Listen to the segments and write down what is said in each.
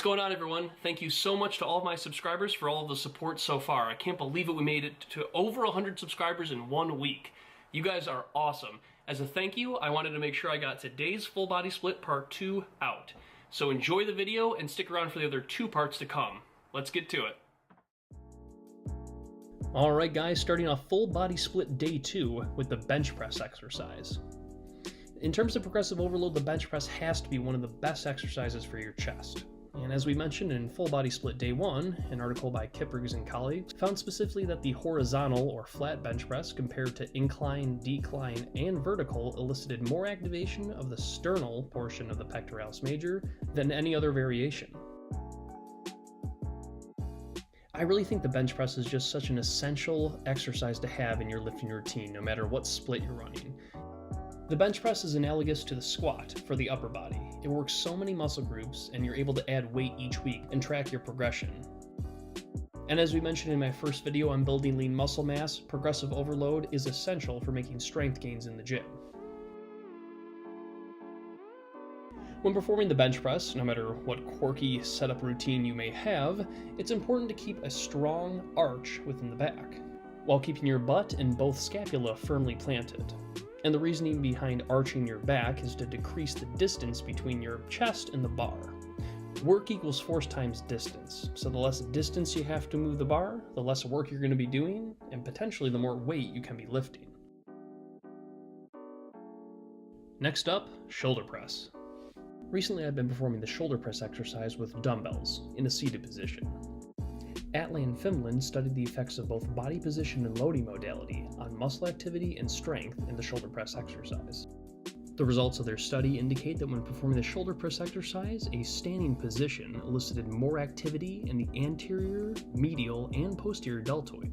going on, everyone? Thank you so much to all of my subscribers for all of the support so far. I can't believe it, we made it to over 100 subscribers in 1 week. You guys are awesome. As a thank you, I wanted to make sure I got today's full body split part 2 out. So enjoy the video and stick around for the other 2 parts to come. Let's get to it. Alright guys, starting off full body split day 2 with the bench press exercise. In terms of progressive overload, the bench press has to be one of the best exercises for your chest. And as we mentioned in Full Body Split Day 1, an article by Kippers and colleagues found specifically that the horizontal or flat bench press compared to incline, decline, and vertical elicited more activation of the sternal portion of the pectoralis major than any other variation. I really think the bench press is just such an essential exercise to have in your lifting routine, no matter what split you're running. The bench press is analogous to the squat for the upper body. It works so many muscle groups, and you're able to add weight each week and track your progression. And as we mentioned in my first video on building lean muscle mass, progressive overload is essential for making strength gains in the gym. When performing the bench press, no matter what quirky setup routine you may have, it's important to keep a strong arch within the back, while keeping your butt and both scapula firmly planted. And the reasoning behind arching your back is to decrease the distance between your chest and the bar. Work equals force times distance, so the less distance you have to move the bar, the less work you're going to be doing, and potentially the more weight you can be lifting. Next up, shoulder press. Recently I've been performing the shoulder press exercise with dumbbells in a seated position. Atle and Finland studied the effects of both body position and loading modality on muscle activity and strength in the shoulder press exercise. The results of their study indicate that when performing the shoulder press exercise, a standing position elicited more activity in the anterior, medial, and posterior deltoid.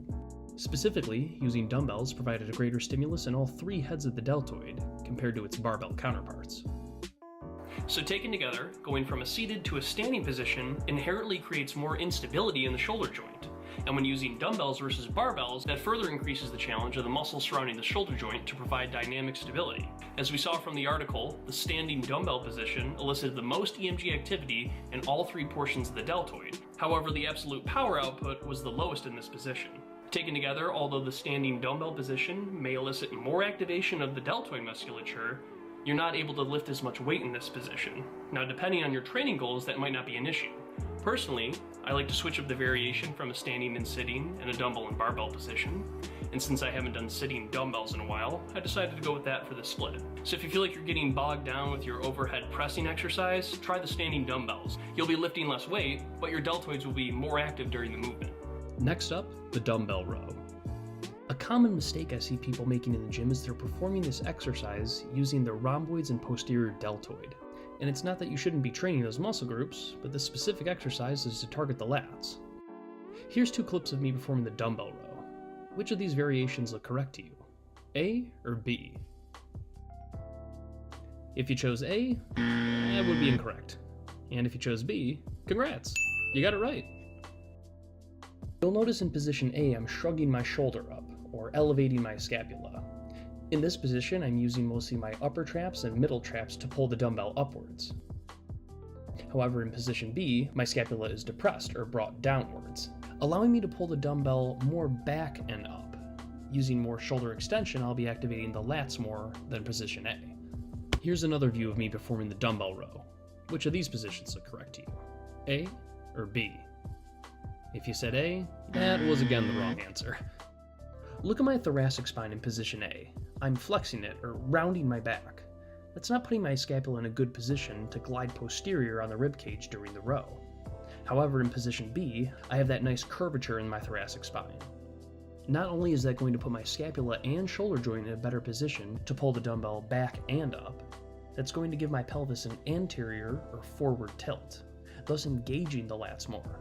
Specifically, using dumbbells provided a greater stimulus in all 3 heads of the deltoid compared to its barbell counterparts. So taken together, going from a seated to a standing position inherently creates more instability in the shoulder joint. And when using dumbbells versus barbells, that further increases the challenge of the muscles surrounding the shoulder joint to provide dynamic stability. As we saw from the article, the standing dumbbell position elicited the most EMG activity in all 3 portions of the deltoid. However, the absolute power output was the lowest in this position. Taken together, although the standing dumbbell position may elicit more activation of the deltoid musculature, you're not able to lift as much weight in this position. Now, depending on your training goals, that might not be an issue. Personally, I like to switch up the variation from a standing and sitting and a dumbbell and barbell position. And since I haven't done sitting dumbbells in a while, I decided to go with that for the split. So if you feel like you're getting bogged down with your overhead pressing exercise, try the standing dumbbells. You'll be lifting less weight, but your deltoids will be more active during the movement. Next up, the dumbbell row. A common mistake I see people making in the gym is they're performing this exercise using the rhomboids and posterior deltoid. And it's not that you shouldn't be training those muscle groups, but this specific exercise is to target the lats. Here's 2 clips of me performing the dumbbell row. Which of these variations look correct to you? A or B? If you chose A, that would be incorrect. And if you chose B, congrats, you got it right. You'll notice in position A, I'm shrugging my shoulder up, or elevating my scapula. In this position, I'm using mostly my upper traps and middle traps to pull the dumbbell upwards. However, in position B, my scapula is depressed or brought downwards, allowing me to pull the dumbbell more back and up. Using more shoulder extension, I'll be activating the lats more than position A. Here's another view of me performing the dumbbell row. Which of these positions look correct to you? A or B? If you said A, that was again the wrong answer. Look at my thoracic spine in position A. I'm flexing it, or rounding my back. That's not putting my scapula in a good position to glide posterior on the ribcage during the row. However, in position B, I have that nice curvature in my thoracic spine. Not only is that going to put my scapula and shoulder joint in a better position to pull the dumbbell back and up, that's going to give my pelvis an anterior or forward tilt, thus engaging the lats more.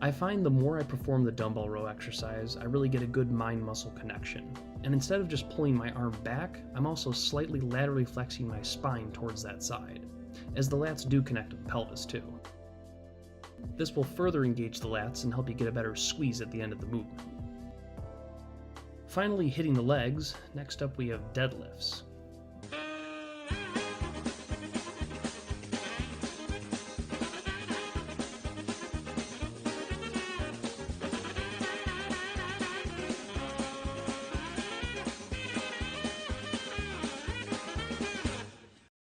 I find the more I perform the dumbbell row exercise, I really get a good mind-muscle connection. And instead of just pulling my arm back, I'm also slightly laterally flexing my spine towards that side, as the lats do connect to the pelvis too. This will further engage the lats and help you get a better squeeze at the end of the movement. Finally, hitting the legs, next up we have deadlifts.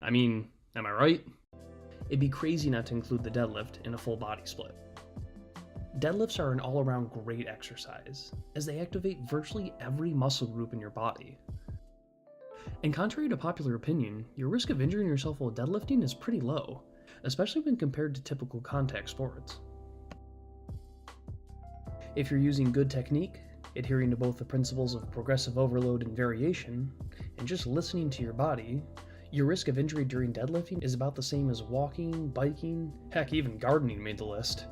I mean, am I right? It'd be crazy not to include the deadlift in a full body split. Deadlifts are an all-around great exercise, as they activate virtually every muscle group in your body. And contrary to popular opinion, your risk of injuring yourself while deadlifting is pretty low, especially when compared to typical contact sports. If you're using good technique, adhering to both the principles of progressive overload and variation, and just listening to your body, your risk of injury during deadlifting is about the same as walking, biking, heck, even gardening made the list.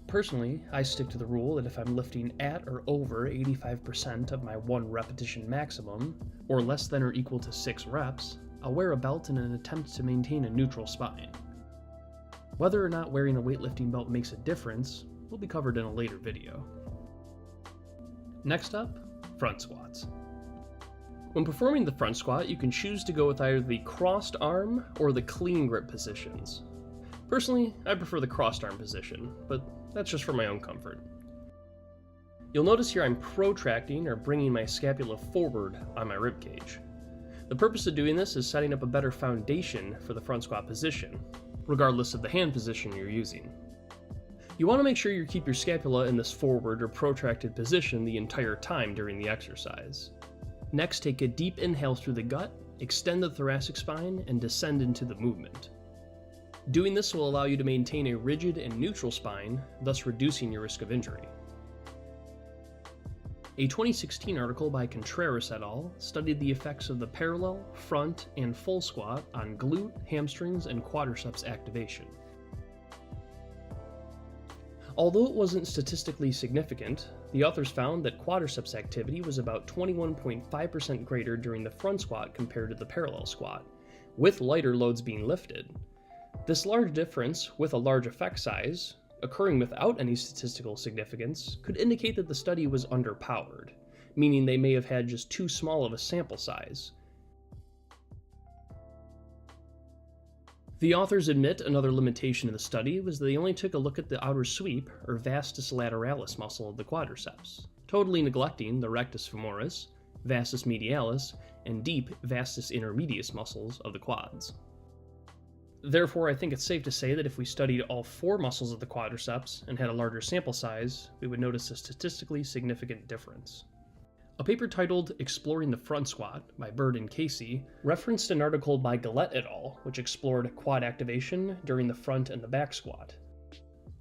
Personally, I stick to the rule that if I'm lifting at or over 85% of my 1 repetition maximum, or less than or equal to 6 reps, I'll wear a belt in an attempt to maintain a neutral spine. Whether or not wearing a weightlifting belt makes a difference will be covered in a later video. Next up, front squats. When performing the front squat, you can choose to go with either the crossed arm or the clean grip positions. Personally, I prefer the crossed arm position, but that's just for my own comfort. You'll notice here I'm protracting or bringing my scapula forward on my ribcage. The purpose of doing this is setting up a better foundation for the front squat position, regardless of the hand position you're using. You want to make sure you keep your scapula in this forward or protracted position the entire time during the exercise. Next, take a deep inhale through the gut, extend the thoracic spine, and descend into the movement. Doing this will allow you to maintain a rigid and neutral spine, thus reducing your risk of injury. A 2016 article by Contreras et al. Studied the effects of the parallel, front, and full squat on glute, hamstrings, and quadriceps activation. Although it wasn't statistically significant, the authors found that quadriceps activity was about 21.5% greater during the front squat compared to the parallel squat, with lighter loads being lifted. This large difference, with a large effect size, occurring without any statistical significance, could indicate that the study was underpowered, meaning they may have had just too small of a sample size. The authors admit another limitation of the study was they only took a look at the outer sweep, or vastus lateralis muscle of the quadriceps, totally neglecting the rectus femoris, vastus medialis, and deep vastus intermedius muscles of the quads. Therefore, I think it's safe to say that if we studied all 4 muscles of the quadriceps and had a larger sample size, we would notice a statistically significant difference. A paper titled Exploring the Front Squat by Bird and Casey referenced an article by Gillette et al., which explored quad activation during the front and the back squat.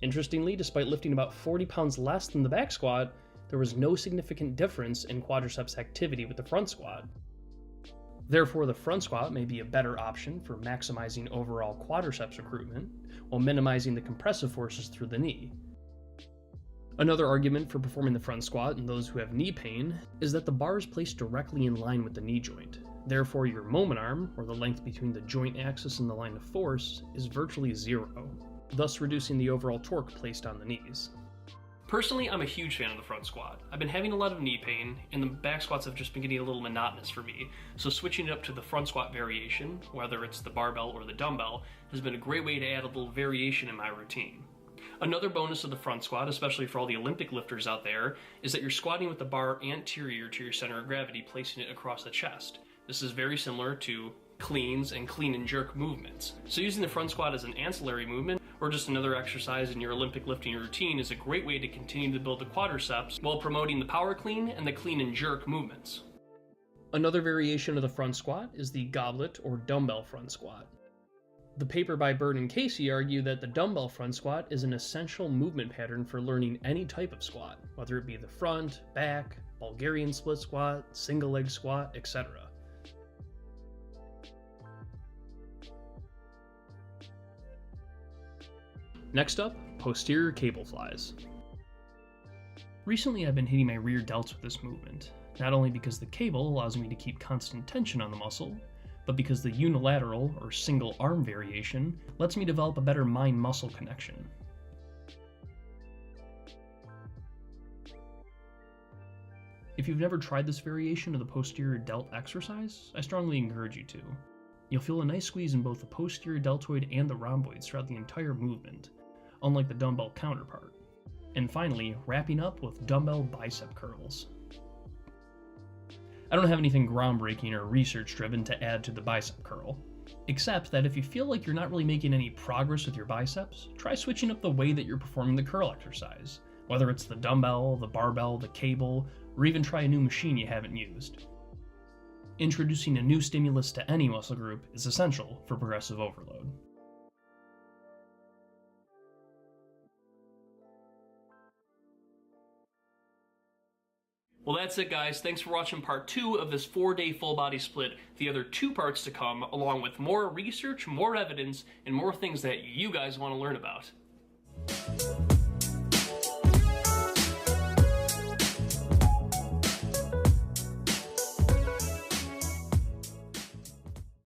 Interestingly, despite lifting about 40 pounds less than the back squat, there was no significant difference in quadriceps activity with the front squat. Therefore, the front squat may be a better option for maximizing overall quadriceps recruitment while minimizing the compressive forces through the knee. Another argument for performing the front squat in those who have knee pain is that the bar is placed directly in line with the knee joint. Therefore, your moment arm, or the length between the joint axis and the line of force, is virtually 0, thus reducing the overall torque placed on the knees. Personally, I'm a huge fan of the front squat. I've been having a lot of knee pain, and the back squats have just been getting a little monotonous for me, so switching it up to the front squat variation, whether it's the barbell or the dumbbell, has been a great way to add a little variation in my routine. Another bonus of the front squat, especially for all the Olympic lifters out there, is that you're squatting with the bar anterior to your center of gravity, placing it across the chest. This is very similar to cleans and clean and jerk movements. So using the front squat as an ancillary movement, or just another exercise in your Olympic lifting routine, is a great way to continue to build the quadriceps while promoting the power clean and the clean and jerk movements. Another variation of the front squat is the goblet or dumbbell front squat. The paper by Bird and Casey argue that the dumbbell front squat is an essential movement pattern for learning any type of squat, whether it be the front, back, Bulgarian split squat, single leg squat, etc. Next up, posterior cable flies. Recently I've been hitting my rear delts with this movement, not only because the cable allows me to keep constant tension on the muscle, but because the unilateral or single arm variation lets me develop a better mind-muscle connection. If you've never tried this variation of the posterior delt exercise, I strongly encourage you to. You'll feel a nice squeeze in both the posterior deltoid and the rhomboids throughout the entire movement, unlike the dumbbell counterpart. And finally, wrapping up with dumbbell bicep curls. I don't have anything groundbreaking or research-driven to add to the bicep curl, except that if you feel like you're not really making any progress with your biceps, try switching up the way that you're performing the curl exercise, whether it's the dumbbell, the barbell, the cable, or even try a new machine you haven't used. Introducing a new stimulus to any muscle group is essential for progressive overload. Well, that's it, guys. Thanks for watching part 2 of this 4-day full body split. The other 2 parts to come, along with more research, more evidence, and more things that you guys want to learn about.